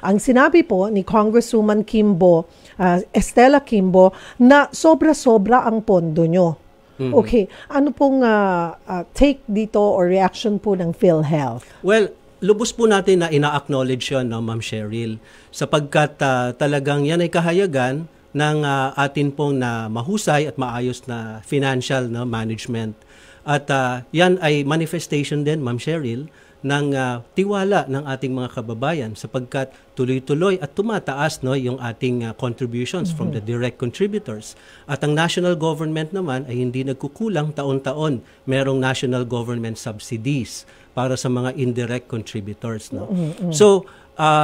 Ang sinabi po ni Congresswoman Kimbo, Estela Kimbo, na sobra-sobra ang pondo nyo. Okay, ano pong take dito or reaction po ng PhilHealth? Well, lubos po natin na ina-acknowledge yun, no, Ma'am Cheryl, sapagkat talagang yan ay kahayagan ng atin pong na mahusay at maayos na financial management. At yan ay manifestation din, Ma'am Cheryl, ng tiwala ng ating mga kababayan sapagkat tuloy-tuloy at tumataas yung ating contributions from the direct contributors. At ang national government naman ay hindi nagkukulang taon-taon. Merong national government subsidies para sa mga indirect contributors. So,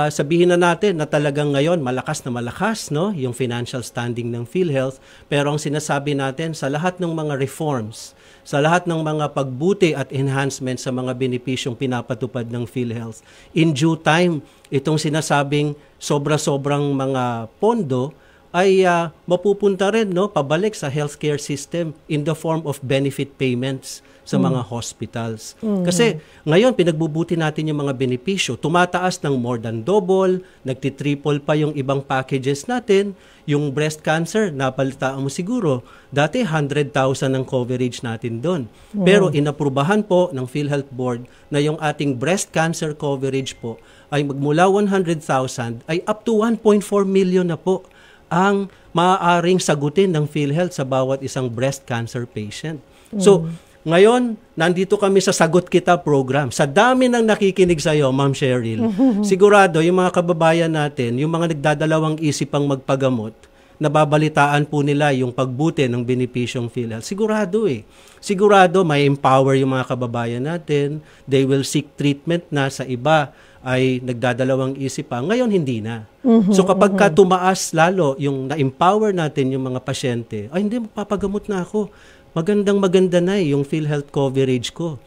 sabihin na natin na talagang ngayon malakas na malakas yung financial standing ng PhilHealth, pero ang sinasabi natin sa lahat ng mga reforms, sa lahat ng mga pagbuti at enhancement sa mga benepisyong pinapatupad ng PhilHealth, in due time, itong sinasabing sobra-sobrang mga pondo ay mapupunta rin pabalik sa healthcare system in the form of benefit payments sa mga hospitals. Kasi ngayon, pinagbubuti natin yung mga benepisyo. Tumataas ng more than double, nagtitriple pa yung ibang packages natin. Yung breast cancer, napalitaan mo siguro, dati 100,000 ang coverage natin doon. Pero inaprubahan po ng PhilHealth Board na yung ating breast cancer coverage po ay magmula 100,000 ay up to 1.4 million na po ang maaaring sagutin ng PhilHealth sa bawat isang breast cancer patient. So, ngayon, nandito kami sa Sagot Kita program. Sa dami ng nakikinig sa iyo, Ma'am Cheryl, sigurado yung mga kababayan natin, yung mga nagdadalawang isipang magpagamot, nababalitaan po nila yung pagbuti ng benepisyong PhilHealth. Sigurado may empower yung mga kababayan natin. They will seek treatment na sa iba ay nagdadalawang isip pa. Ngayon, hindi na. So kapag tumaas lalo yung na-empower natin yung mga pasyente, ay hindi, magpapagamot na ako. Magandang-maganda na yung PhilHealth coverage ko.